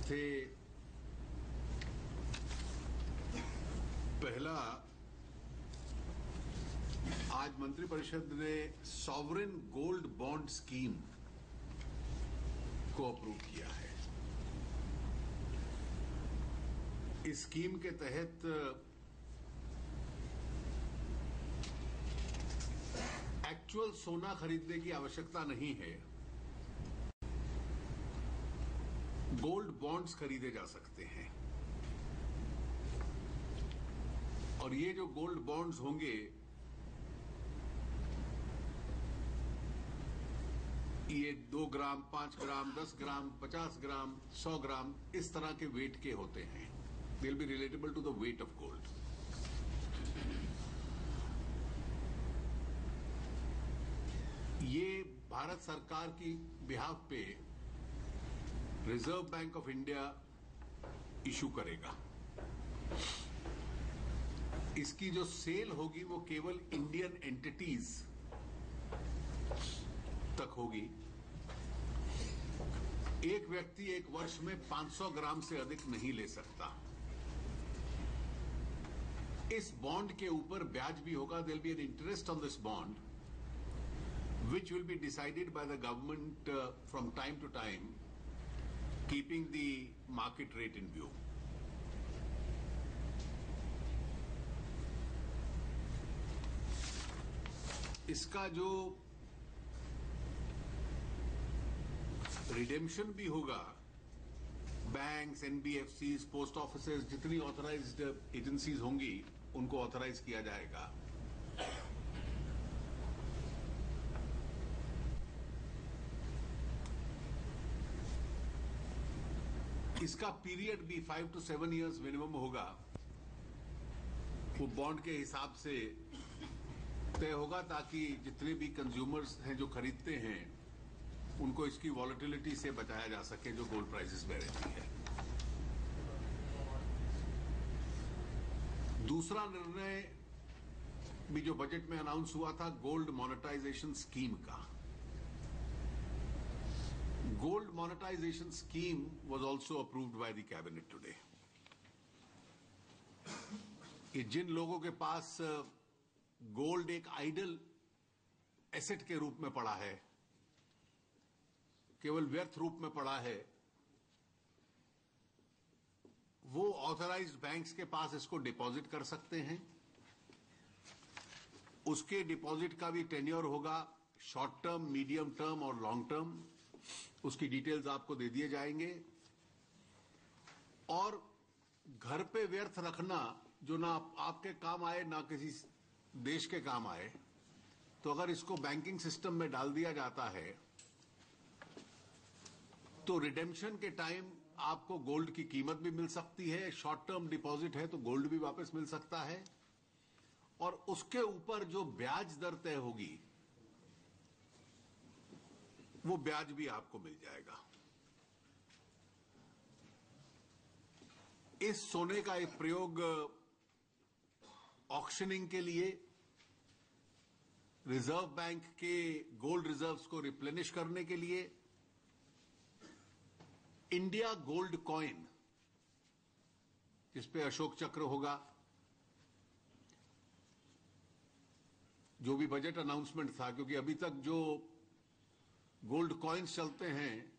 थे पहला, आज मंत्रिपरिषद ने सॉवरेन गोल्ड बॉन्ड स्कीम को अप्रूव किया है। इस स्कीम के तहत एक्चुअल सोना खरीदने की आवश्यकता नहीं है, गोल्ड बॉन्ड्स खरीदे जा सकते हैं। और ये जो गोल्ड बॉन्ड्स होंगे, ये 2 ग्राम, 5 ग्राम, 10 ग्राम, 50 ग्राम, 100 ग्राम इस तरह के वेट के होते हैं। They will be relatable to the weight of gold. ये भारत सरकार की बिहाफ पे reserve bank of India issue करेगा। इसकी जो सेल होगी वो केवल इंडियन एंटिटीज तक होगी। एक व्यक्ति एक वर्ष में 500 ग्राम से अधिक नहीं ले सकता। इस बॉन्ड के ऊपर ब्याज भी होगा। There will be an interest on this bond which will be decided by the government from time to time, keeping the market rate in view. इसका जो रिडेम्पशन भी होगा, बैंक्स, एनबीएफसीज, पोस्ट ऑफिसेज, जितनी ऑथराइज्ड एजेंसीज होंगी उनको authorise किया जाएगा। इसका पीरियड भी 5 to 7 years मिनिमम होगा। वो बॉन्ड के हिसाब से तय होगा ताकि जितने भी कंज्यूमर्स हैं जो खरीदते हैं उनको इसकी वॉलेटिलिटी से बचाया जा सके जो गोल्ड प्राइसेस में रहती है। दूसरा निर्णय भी जो बजट में अनाउंस हुआ था, गोल्ड मोनेटाइजेशन स्कीम का। Gold monetization scheme was also approved by the cabinet today. कि जिन लोगों के पास गोल्ड एक आइडल एसेट के रूप में पड़ा है, केवल व्यर्थ रूप में पड़ा है, वो ऑथराइज्ड बैंक्स के पास इसको डिपॉजिट कर सकते हैं। उसके डिपॉजिट का भी टेन्योर होगा, शॉर्ट टर्म, मीडियम टर्म और लॉन्ग टर्म। उसकी डिटेल्स आपको दे दिए जाएंगे। और घर पे व्यर्थ रखना जो ना आपके काम आए ना किसी देश के काम आए, तो अगर इसको बैंकिंग सिस्टम में डाल दिया जाता है तो रिडेम्पशन के टाइम आपको गोल्ड की कीमत भी मिल सकती है। शॉर्ट टर्म डिपॉजिट है तो गोल्ड भी वापस मिल सकता है। और उसके ऊपर जो ब्याज दर तय होगी वो ब्याज भी आपको मिल जाएगा। इस सोने का एक प्रयोग ऑक्शनिंग के लिए, रिजर्व बैंक के गोल्ड रिजर्व्स को रिप्लेनिश करने के लिए, इंडिया गोल्ड कॉइन जिस पे अशोक चक्र होगा, जो भी बजट अनाउंसमेंट था, क्योंकि अभी तक जो गोल्ड कॉइन्स चलते हैं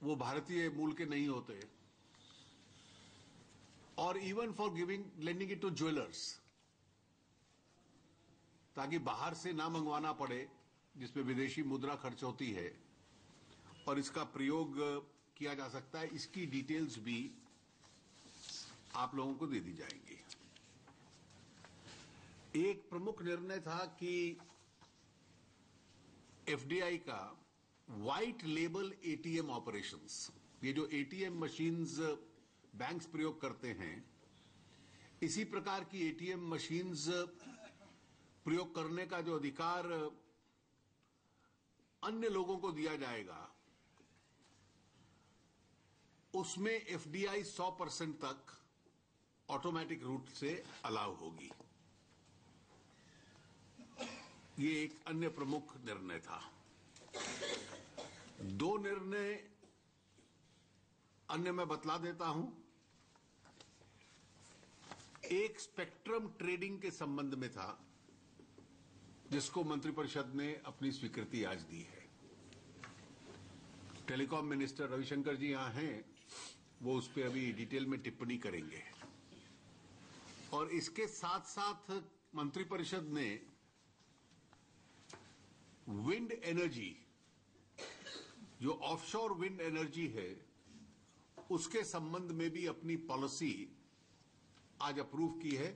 वो भारतीय मूल के नहीं होते। और even for lending it to jewellers, ताकि बाहर से ना मंगवाना पड़े जिसमें विदेशी मुद्रा खर्च होती है, और इसका प्रयोग किया जा सकता है। इसकी डिटेल्स भी आप लोगों को दे दी जाएंगी। एक प्रमुख निर्णय था कि एफडीआई का व्हाइट लेबल एटीएम ऑपरेशंस, ये जो एटीएम मशीन्स बैंक्स प्रयोग करते हैं, इसी प्रकार की एटीएम मशीन्स प्रयोग करने का जो अधिकार अन्य लोगों को दिया जाएगा, उसमें एफडीआई 100% तक ऑटोमेटिक रूट से अलाउ होगी। ये एक अन्य प्रमुख निर्णय था। दो निर्णय अन्य मैं बतला देता हूं। एक स्पेक्ट्रम ट्रेडिंग के संबंध में था, जिसको मंत्रिपरिषद ने अपनी स्वीकृति आज दी है। टेलीकॉम मिनिस्टर रविशंकर जी यहां हैं, वो उस पर अभी डिटेल में टिप्पणी करेंगे। और इसके साथ साथ मंत्रिपरिषद ने विंड एनर्जी, जो ऑफशोर विंड एनर्जी है, उसके संबंध में भी अपनी पॉलिसी आज अप्रूव की है।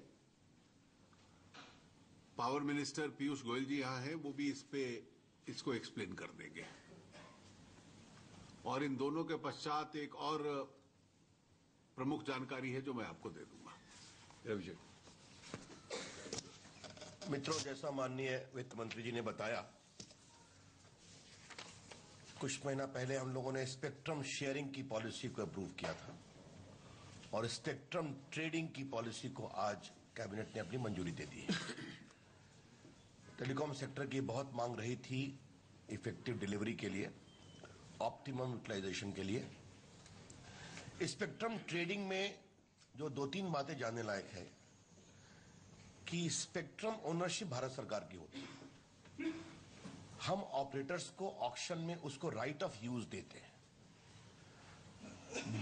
पावर मिनिस्टर पीयूष गोयल जी यहां हैं, वो भी इसको एक्सप्लेन कर देंगे। और इन दोनों के पश्चात एक और प्रमुख जानकारी है जो मैं आपको दे दूंगा। रविशंकर मित्रों, जैसा माननीय वित्त मंत्री जी ने बताया, कुछ महीना पहले हम लोगों ने स्पेक्ट्रम शेयरिंग की पॉलिसी को अप्रूव किया था और स्पेक्ट्रम ट्रेडिंग की पॉलिसी को आज कैबिनेट ने अपनी मंजूरी दे दी है। टेलीकॉम सेक्टर की बहुत मांग रही थी इफेक्टिव डिलीवरी के लिए, ऑप्टिमम यूटिलाइजेशन के लिए। स्पेक्ट्रम ट्रेडिंग में जो दो तीन बातें जानने लायक है कि स्पेक्ट्रम ओनरशिप भारत सरकार की होती है। हम ऑपरेटर्स को ऑक्शन में उसको राइट ऑफ यूज देते हैं।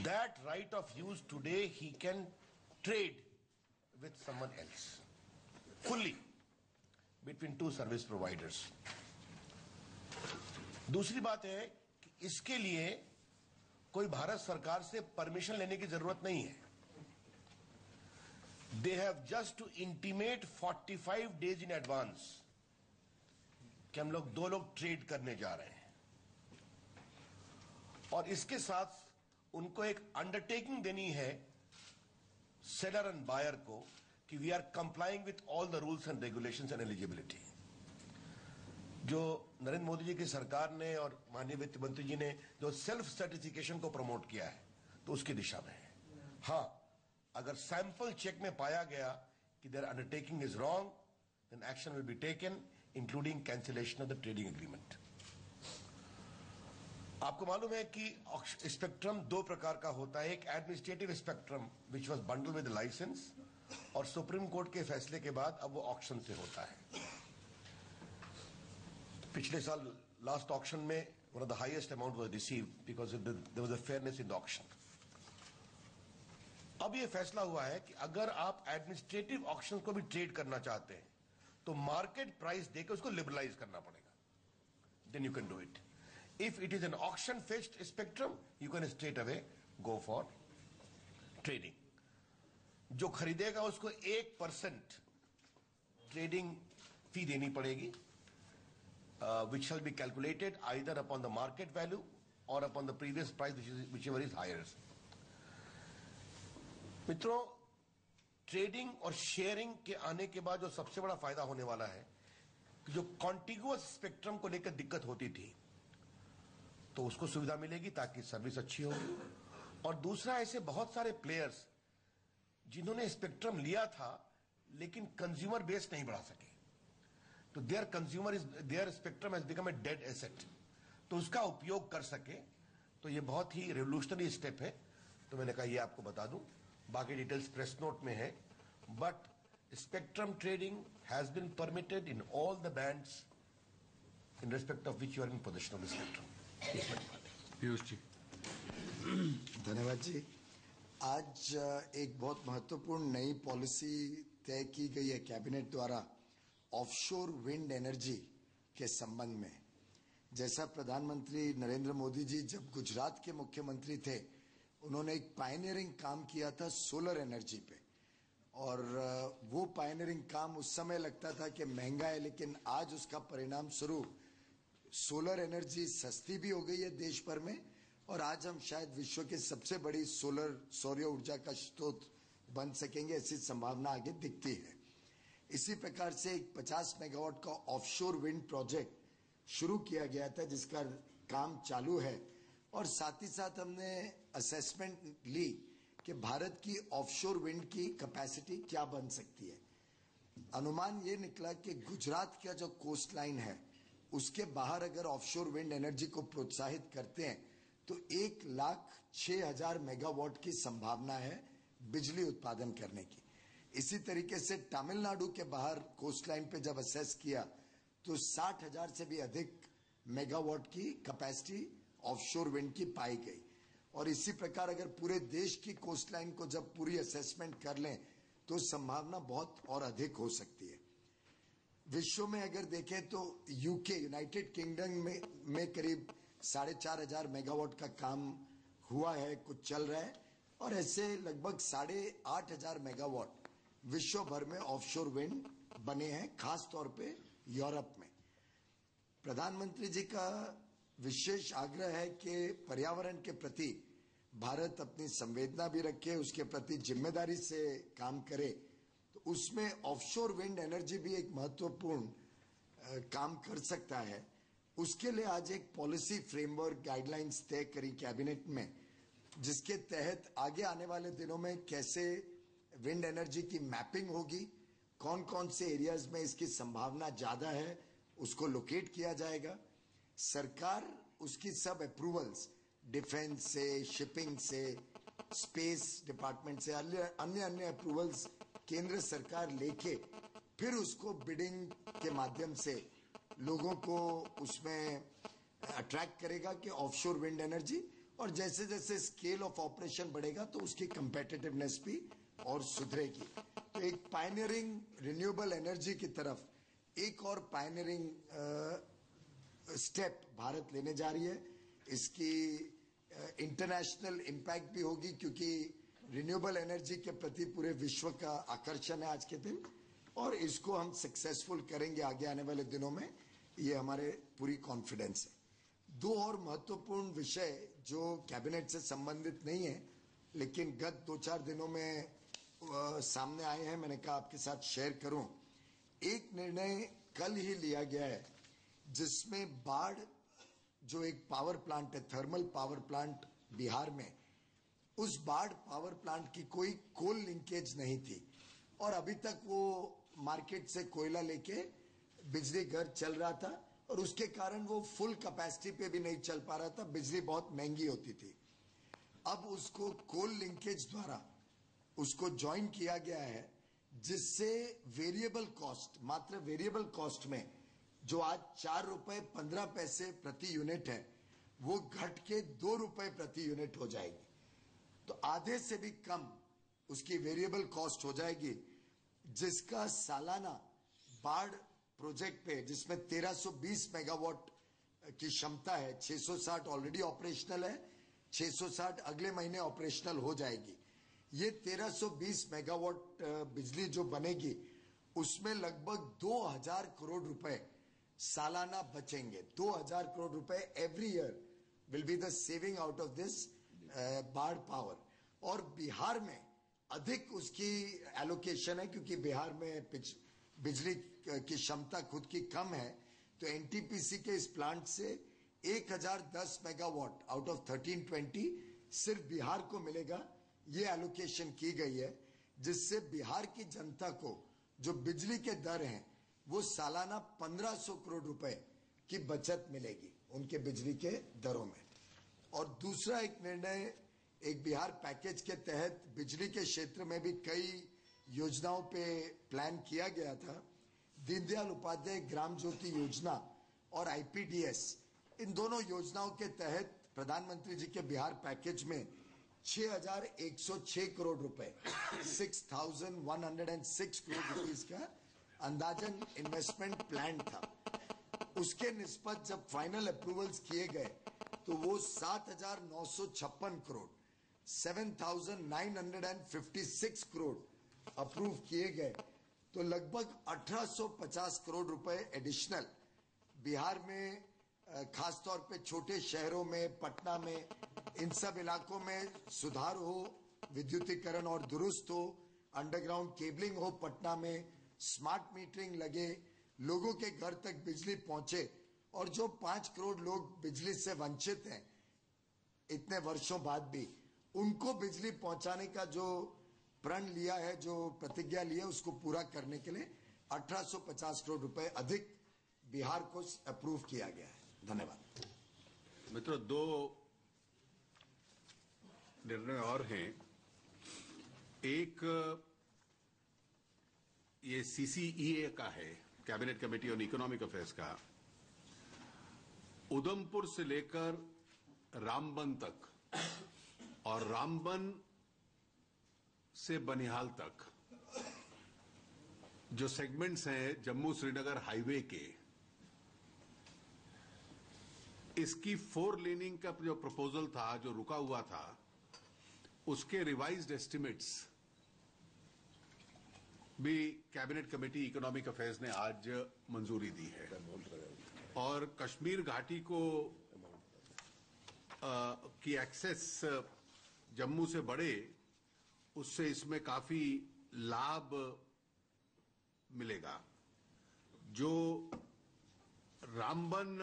That right of use today he can trade with someone else fully between two service providers. दूसरी बात है कि इसके लिए कोई भारत सरकार से परमिशन लेने की जरूरत नहीं है। They have just to intimate 45 days in advance कि हम लोग 2 लोग ट्रेड करने जा रहे हैं, और इसके साथ उनको एक अंडरटेकिंग देनी है सेलर एंड बायर को कि we are complying with all the rules and regulations and eligibility. जो नरेंद्र मोदी जी की सरकार ने और माननीय वित्त मंत्री जी ने जो सेल्फ सर्टिफिकेशन को प्रमोट किया है, तो उसकी दिशा में है। हां, अगर सैंपल चेक में पाया गया कि their undertaking is wrong, then action will be taken including cancellation of the trading agreement. आपको मालूम है कि स्पेक्ट्रम 2 प्रकार का होता है। एक administrative spectrum which was bundle with licence, और सुप्रीम कोर्ट के फैसले के बाद अब वो ऑक्शन से होता है। पिछले साल लास्ट ऑक्शन में one of the highest amount was received because there was a fairness in the auction. अब ये फैसला हुआ है कि अगर आप एडमिनिस्ट्रेटिव ऑक्शन को भी ट्रेड करना चाहते हैं तो मार्केट प्राइस देकर उसको लिबरलाइज करना पड़ेगा, then you can do it. If it is an auction faced spectrum, you can straight away go for trading. जो खरीदेगा उसको 1% ट्रेडिंग फी देनी पड़ेगी, which shall be calculated either upon the market value or upon the previous price, whichever is higher. मित्रों, trading और sharing के आने के बाद जो सबसे बड़ा फायदा होने वाला है कि जो कॉन्टिगुअस स्पेक्ट्रम को लेकर दिक्कत होती थी, तो उसको सुविधा मिलेगी ताकि सर्विस अच्छी होगी। और दूसरा, ऐसे बहुत सारे प्लेयर्स जिन्होंने स्पेक्ट्रम लिया था लेकिन कंज्यूमर बेस नहीं बढ़ा सके, तो their spectrum has become a dead asset, तो उसका उपयोग कर सके। तो ये बहुत ही रेवोल्यूशनरी स्टेप है। तो मैंने कहा ये आपको बता दूं, बाकी डिटेल्स प्रेस नोट में है। But spectrum trading has been permitted in all the bands in respect of which you are in position of the spectrum. Piyush ji. धन्यवाद जी। आज एक बहुत महत्वपूर्ण नई पॉलिसी तय की गई है कैबिनेट द्वारा ऑफशोर विंड एनर्जी के संबंध में। जैसा प्रधानमंत्री नरेंद्र मोदी जी जब गुजरात के मुख्यमंत्री थे, उन्होंने एक पायनियरिंग काम किया था सोलर एनर्जी पे, और वो पायनियरिंग काम उस समय लगता था कि महंगा है, लेकिन आज उसका परिणाम स्वरूप सोलर एनर्जी सस्ती भी हो गई है देश भर में, और आज हम शायद विश्व के सबसे बड़ी सौर ऊर्जा का स्रोत बन सकेंगे, ऐसी संभावना आगे दिखती है। इसी प्रकार से एक 50 मेगावाट का ऑफशोर विंड प्रोजेक्ट शुरू किया गया था, जिसका काम चालू है, और साथ ही साथ हमने असेसमेंट ली कि भारत की ऑफशोर विंड की कैपेसिटी क्या बन सकती है। अनुमान ये निकला कि गुजरात का जो कोस्ट लाइन है उसके बाहर अगर ऑफशोर विंड एनर्जी को प्रोत्साहित करते हैं तो 1,06,000 मेगावाट की संभावना है बिजली उत्पादन करने की। इसी तरीके से तमिलनाडु के बाहर कोस्टलाइन पे जब असेस किया तो 60,000 से भी अधिक मेगावाट की कैपेसिटी ऑफशोर विंड की पाई गई। और इसी प्रकार अगर पूरे देश की कोस्टलाइन को जब पूरी असेसमेंट कर लें तो संभावना बहुत और अधिक हो सकती है। विश्व में अगर देखें तो यूके यूनाइटेड किंगडम में करीब 4,500 मेगावाट का काम हुआ है, कुछ चल रहा है, और ऐसे लगभग 8,500 मेगावाट विश्व भर में ऑफशोर विंड बने हैं, खास तौर पे यूरोप में। प्रधानमंत्री जी का विशेष आग्रह है कि पर्यावरण के प्रति भारत अपनी संवेदना भी रखे, उसके प्रति जिम्मेदारी से काम करे। तो उसमें ऑफशोर विंड एनर्जी भी एक महत्वपूर्ण काम कर सकता है। उसके लिए आज एक पॉलिसी फ्रेमवर्क गाइडलाइंस तय करी कैबिनेट में, जिसके तहत आगे आने वाले दिनों में कैसे विंड एनर्जी की मैपिंग होगी, कौन कौन से एरियाज में इसकी संभावना ज्यादा है उसको लोकेट किया जाएगा। सरकार उसकी सब अप्रूवल्स डिफेंस से, शिपिंग से, स्पेस डिपार्टमेंट से, अन्य अप्रूवल्स केंद्र सरकार लेके फिर उसको बिडिंग के माध्यम से लोगों को उसमें अट्रैक्ट करेगा कि ऑफशोर विंड एनर्जी, और जैसे जैसे स्केल ऑफ ऑपरेशन बढ़ेगा तो उसकी कंपेटिटिवनेस भी और सुधरेगी। तो एक पायनियरिंग रिन्यूएबल एनर्जी की तरफ एक और पायनियरिंग स्टेप भारत लेने जा रही है। इसकी इंटरनेशनल इम्पैक्ट भी होगी क्योंकि रिन्यूएबल एनर्जी के प्रति पूरे विश्व का आकर्षण है आज के दिन, और इसको हम सक्सेसफुल करेंगे आगे आने वाले दिनों में, ये हमारे पूरी कॉन्फिडेंस है। दो और महत्वपूर्ण विषय जो कैबिनेट से संबंधित नहीं है लेकिन गत 2-4 दिनों में सामने आए हैं, मैंने कहा आपके साथ शेयर करूं। एक निर्णय कल ही लिया गया है जिसमें बाढ़, जो एक पावर प्लांट है, थर्मल पावर प्लांट बिहार में, उस बाढ़ पावर प्लांट की कोई कोल लिंकेज नहीं थी और अभी तक वो मार्केट से कोयला लेके बिजली घर चल रहा था और उसके कारण वो फुल कैपेसिटी पे भी नहीं चल पा रहा था, बिजली बहुत महंगी होती थी। अब उसको कोल लिंकेज द्वारा उसको ज्वाइन किया गया है, जिससे वेरिएबल कॉस्ट, मात्र वेरिएबल कॉस्ट में जो आज 4 रुपए 15 पैसे प्रति यूनिट है वो घट के 2 रुपए प्रति यूनिट हो जाएगी। तो आधे से भी कम उसकी वेरिएबल कॉस्ट हो जाएगी, जिसका सालाना बाढ़ प्रोजेक्ट पे, जिसमें 1320 मेगावाट की क्षमता है, 660 ऑलरेडी ऑपरेशनल है, 660 अगले महीने ऑपरेशनल हो जाएगी। ये 1320 मेगावाट बिजली जो बनेगी उसमें लगभग 2000 करोड़ रुपए सालाना बचेंगे। 2000 करोड़ रुपए every year will be the saving out of this बाढ़ पावर। और बिहार में अधिक उसकी एलोकेशन है क्योंकि बिहार में बिजली की क्षमता खुद की कम है, तो एनटीपीसी के इस प्लांट से 1010 मेगावाट आउट ऑफ 1320 सिर्फ बिहार को मिलेगा। ये एलोकेशन की गई है, जिससे बिहार की जनता को जो बिजली के दर हैं वो सालाना 1500 करोड़ रुपए की बचत मिलेगी उनके बिजली के दरों में। और दूसरा एक निर्णय, एक बिहार पैकेज के तहत बिजली के क्षेत्र में भी कई योजनाओं पे प्लान किया गया था। दीनदयाल उपाध्याय ग्राम ज्योति योजना और आईपीडीएस, इन दोनों योजनाओं के तहत प्रधानमंत्री जी के बिहार पैकेज में 6,106 करोड़ रुपए 6,106 करोड़ रुपीस का अंदाजन इन्वेस्टमेंट प्लान था। उसके निस्बत जब फाइनल अप्रूवल्स किए गए तो वो 7,956 करोड़ 7,956 करोड़ अप्रूव किए गए। तो लगभग 1850 करोड़ रुपए एडिशनल बिहार में, खासतौर पे छोटे शहरों में, पटना में, इन सब इलाकों में सुधार हो, विद्युतीकरण और दुरुस्त हो, अंडरग्राउंड केबलिंग हो, पटना में स्मार्ट मीटरिंग लगे, लोगों के घर तक बिजली पहुंचे, और जो 5 करोड़ लोग बिजली से वंचित हैं इतने वर्षों बाद भी, उनको बिजली पहुंचाने का जो प्रण लिया है, जो प्रतिज्ञा ली है, उसको पूरा करने के लिए 1850 करोड़ रुपए अधिक बिहार को अप्रूव किया गया है। धन्यवाद। मित्रों, दो निर्णय और हैं। एक ये CCEA का है, cabinet committee on economic affairs का। उधमपुर से लेकर रामबन तक और रामबन से बनिहाल तक जो सेगमेंट्स हैं जम्मू श्रीनगर हाईवे के, इसकी 4 लेनिंग का जो प्रपोजल था, जो रुका हुआ था, उसके रिवाइज्ड एस्टिमेट्स भी कैबिनेट कमेटी इकोनॉमिक अफेयर्स ने आज मंजूरी दी है। और कश्मीर घाटी को की एक्सेस जम्मू से बढ़े, उससे इसमें काफी लाभ मिलेगा। जो रामबन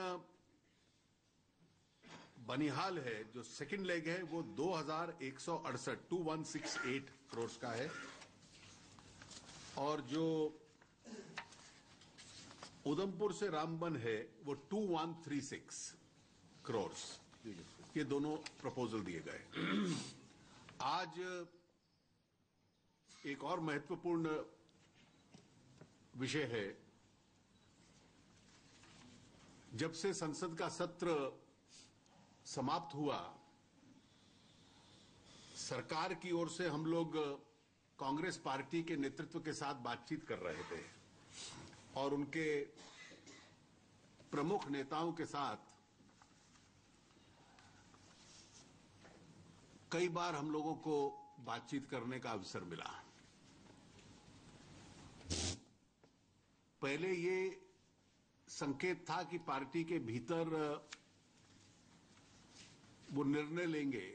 बनिहाल है, जो सेकंड लेग है, वो 2168 करोड़ का है। और जो उधमपुर से रामबन है वो 2136 करोड़। ये दोनों प्रपोजल दिए गए। आज एक और महत्वपूर्ण विषय है। जब से संसद का सत्र समाप्त हुआ, सरकार की ओर से हम लोग कांग्रेस पार्टी के नेतृत्व के साथ बातचीत कर रहे थे और उनके प्रमुख नेताओं के साथ कई बार हम लोगों को बातचीत करने का अवसर मिला। पहले ये संकेत था कि पार्टी के भीतर वो निर्णय लेंगे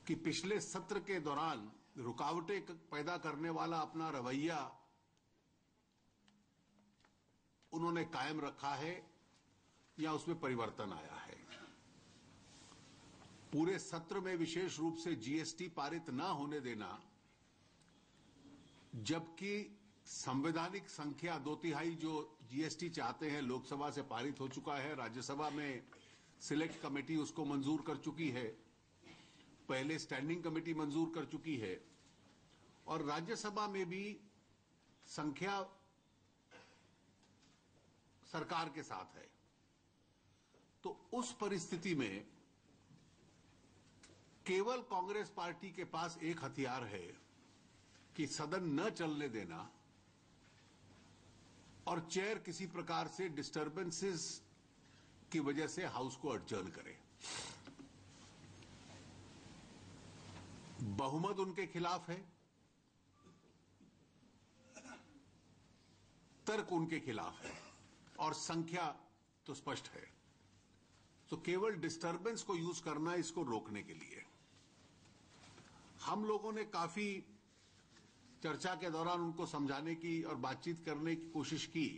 कि पिछले सत्र के दौरान रुकावटें पैदा करने वाला अपना रवैया उन्होंने कायम रखा है या उसमें परिवर्तन आया है। पूरे सत्र में विशेष रूप से जीएसटी पारित न होने देना, जबकि संवैधानिक संख्या 2/3 जो जीएसटी चाहते हैं लोकसभा से पारित हो चुका है, राज्यसभा में सिलेक्ट कमेटी उसको मंजूर कर चुकी है, पहले स्टैंडिंग कमेटी मंजूर कर चुकी है और राज्यसभा में भी संख्या सरकार के साथ है। तो उस परिस्थिति में केवल कांग्रेस पार्टी के पास एक हथियार है कि सदन न चलने देना और चेयर किसी प्रकार से डिस्टर्बेंसेस की वजह से हाउस को अडजर्न करे। बहुमत उनके खिलाफ है, तर्क उनके खिलाफ है और संख्या तो स्पष्ट है। तो केवल डिस्टर्बेंस को यूज करना इसको रोकने के लिए हम लोगों ने काफी चर्चा के दौरान उनको समझाने की और बातचीत करने की कोशिश की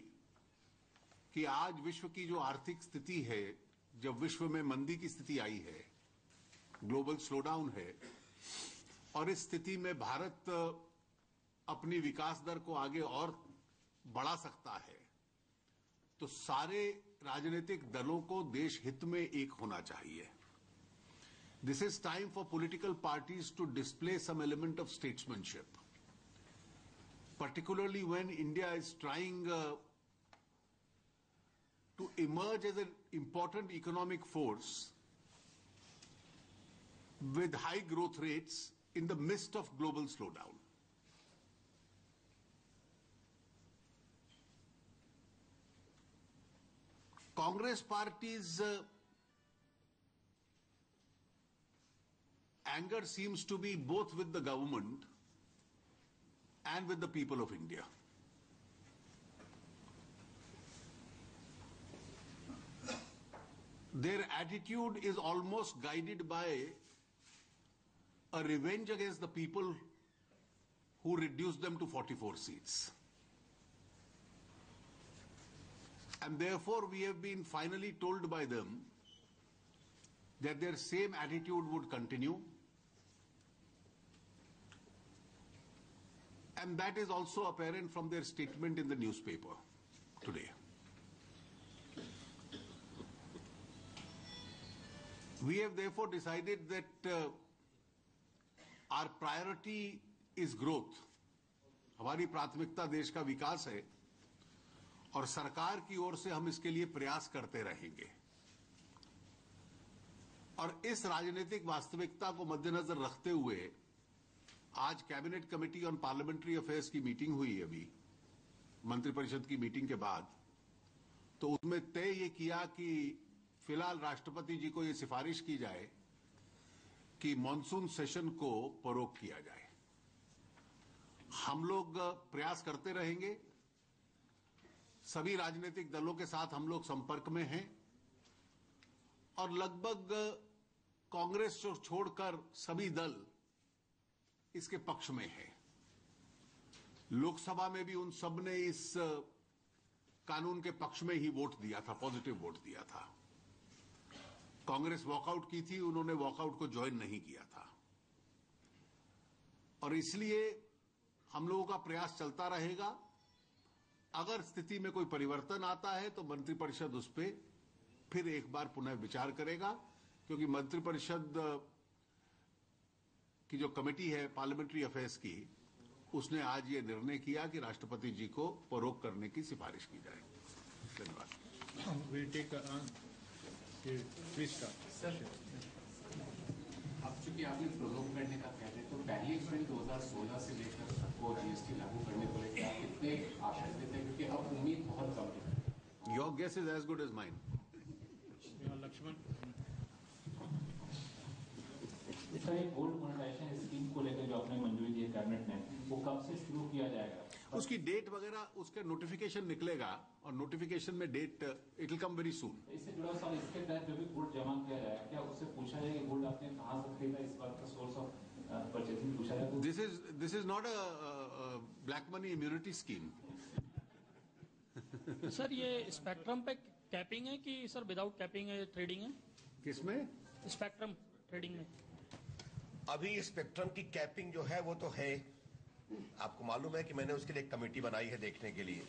कि आज विश्व की जो आर्थिक स्थिति है, जब विश्व में मंदी की स्थिति आई है, ग्लोबल स्लोडाउन है और इस स्थिति में भारत अपनी विकास दर को आगे और बढ़ा सकता है, तो सारे राजनीतिक दलों को देश हित में एक होना चाहिए। This is time for political parties to display some element of statesmanship, particularly when India is trying to emerge as an important economic force with high growth rates in the midst of global slowdown. Congress Party's anger seems to be both with the government and with the people of India. Their attitude is almost guided by a revenge against the people who reduced them to 44 seats. And therefore, we have been finally told by them that their same attitude would continue. And And that is also apparent from their statement in the newspaper today. We have therefore decided that our priority is growth. हमारी प्राथमिकता देश का विकास है और सरकार की ओर से हम इसके लिए प्रयास करते रहेंगे। और इस राजनीतिक वास्तविकता को मद्देनजर रखते हुए आज cabinet committee on parliamentary affairs की मीटिंग हुई अभी मंत्रिपरिषद की मीटिंग के बाद, तो उसमें तय ये किया कि फिलहाल राष्ट्रपति जी को ये सिफारिश की जाए कि मॉनसून सेशन को परोख किया जाए। हम लोग प्रयास करते रहेंगे, सभी राजनीतिक दलों के साथ हम लोग संपर्क में हैं और लगभग कांग्रेस को छोड़कर सभी दल इसके पक्ष में हैं। लोकसभा में भी उन सब ने इस कानून के पक्ष में ही वोट दिया था, पॉजिटिव वोट दिया था। कांग्रेस वॉकआउट की थी, उन्होंने वॉकआउट को ज्वाइन नहीं किया था और इसलिए हम लोगों का प्रयास चलता रहेगा। अगर स्थिति में कोई परिवर्तन आता है तो मंत्रिपरिषद उस पर फिर एक बार पुनः विचार करेगा, क्योंकि मंत्रिपरिषद की जो कमेटी है पार्लियामेंट्री अफेयर्स की, उसने आज ये निर्णय किया कि राष्ट्रपति जी को परोख करने की सिफारिश की जाए। धन्यवाद। सर, अब चूंकि आपने प्रोरोग करने का कह रहे, तो पहली जुलाई 2016 से लेकर सबको जीएसटी लागू करने को लेकर आप कितने आशान्वित हैं, क्योंकि अब उम्मीद बहुत कम है। Your guess is as good as mine. Lakshman, इसका एक गोल्ड मोनेटाइजेशन स्कीम को लेकर जो आपने मंजूरी दी है कैबिनेट ने, वो कब से शुरू किया जाएगा? उसकी डेट वगैरह, उसका नोटिफिकेशन निकलेगा और नोटिफिकेशन में date it will come very soon. इससे जुड़ा सवाल, इसके तहत जो भी गोल्ड जमा किया जाएगा, क्या उससे पूछा जाएगा गोल्ड आपने कहां से खरीदा, इस बात का सोर्स ऑफ परचेजिंग पूछा जाएगा? This is not a black money immunity scheme. Sir, ये स्पेक्ट्रम पे कैपिंग है कि सर विदाउट कैपिंग है ट्रेडिंग है? किसमें? स्पेक्ट्रम ट्रेडिंग में अभी स्पेक्ट्रम की कैपिंग जो है वो तो है। आपको मालूम है कि मैंने उसके लिए एक कमेटी बनाई है देखने के लिए,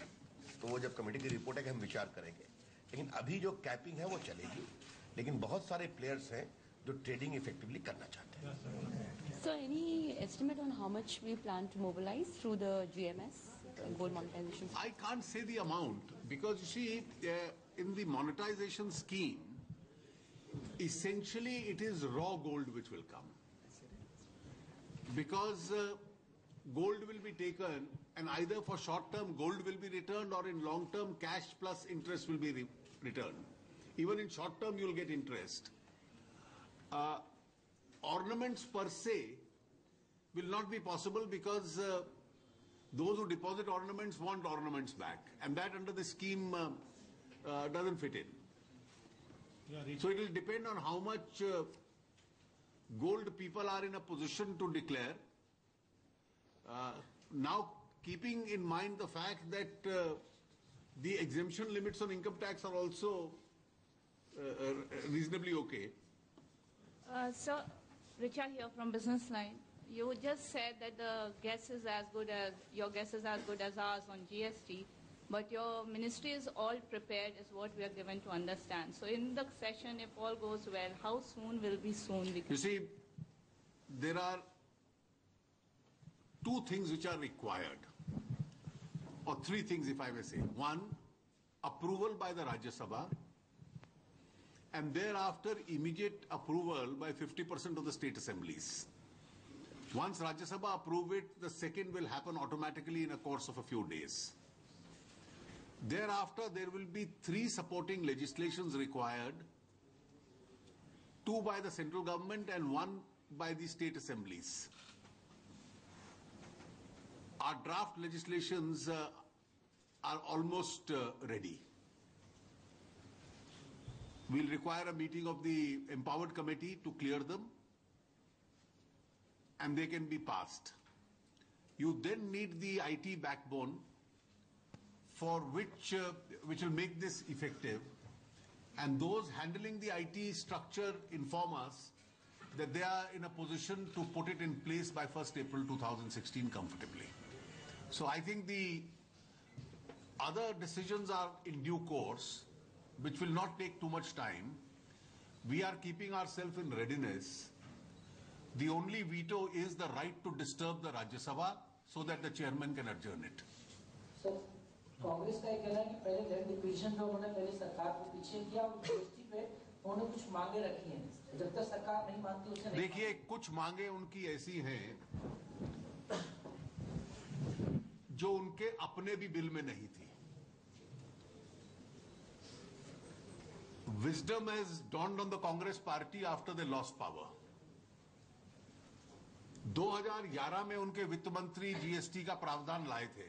तो वो जब कमेटी की रिपोर्ट है कि हम विचार करेंगे। लेकिन अभी जो कैपिंग है वो चलेगी, लेकिन बहुत सारे प्लेयर्स हैं जो ट्रेडिंग इफेक्टिवली करना चाहते हैं। So any estimate on how much we plan to mobilize through the GMS, gold monetization? I can't say the amount because you see, in the monetization scheme, essentially it is raw gold which will come. Because gold will be taken and either for short term gold will be returned or in long term cash plus interest will be returned. Even in short term you will get interest. Ornaments per se will not be possible because those who deposit ornaments want ornaments back, and that under the scheme doesn't fit in. So it will depend on how much gold people are in a position to declare. Now, keeping in mind the fact that the exemption limits on income tax are also reasonably okay. So, Richa here from Business Line. You just said that the guess is as good as your guess is as good as ours on GST, but your ministry is all prepared, is what we are given to understand. So, in the session, if all goes well, how soon will be soon? You see, there are two things which are required, or three things, if I may say. One, approval by the Rajya Sabha, and thereafter immediate approval by 50% of the state assemblies. Once Rajya Sabha approve it, the second will happen automatically in a course of a few days. Thereafter, there will be three supporting legislations required, two by the central government and one by the state assemblies. Our draft legislations are almost ready. We'll require a meeting of the empowered committee to clear them, and they can be passed. You then need the IT backbone for which will make this effective, and those handling the IT structure inform us that they are in a position to put it in place by 1st April 2016 comfortably. So I think the other decisions are in due course, which will not take too much time. We are keeping ourselves in readiness. The only veto is the right to disturb the Rajya Sabha so that the chairman can adjourn it. Sir, Congress का ये कहना है कि पहले land acquisition जो उन्होंने पहले सरकार को पीछे किया और जीएसटी पे उन्होंने कुछ मांगे रखी हैं, जब तक सरकार नहीं मानती उसे नहीं। देखिए, कुछ मांगे उनकी ऐसी हैं जो उनके अपने भी बिल में नहीं थी. Wisdom has dawned on the Congress party after they lost power. 2011 में उनके वित्त मंत्री जीएसटी का प्रावधान लाए थे.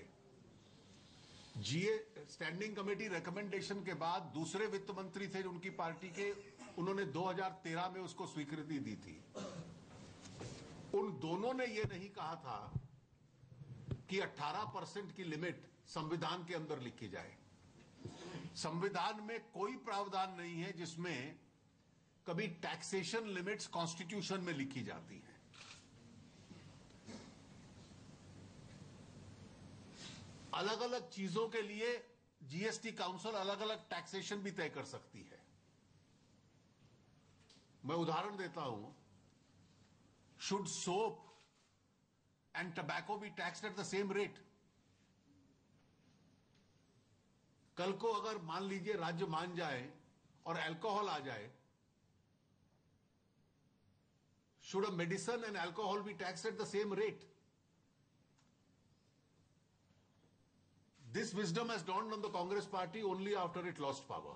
स्टैंडिंग कमेटी रिकमेंडेशन के बाद दूसरे वित्त मंत्री थे उनकी पार्टी के, उन्होंने 2013 में उसको स्वीकृति दी थी. उन दोनों ने यह नहीं कहा था कि 18% की लिमिट संविधान के अंदर लिखी जाए. संविधान में कोई प्रावधान नहीं है जिसमें कभी टैक्सेशन लिमिट्स कॉन्स्टिट्यूशन में लिखी जाती हैं. अलग अलग चीजों के लिए जीएसटी काउंसिल अलग अलग टैक्सेशन भी तय कर सकती है. मैं उदाहरण देता हूं. Should soap and tobacco B taxed at the same rate? कल को अगर मान लीजिए राज्य मान जाए और अल्कोहल आ जाए, should a medicine and alcohol B taxed at the same rate? This wisdom has dawned on the Congress party only after it lost power.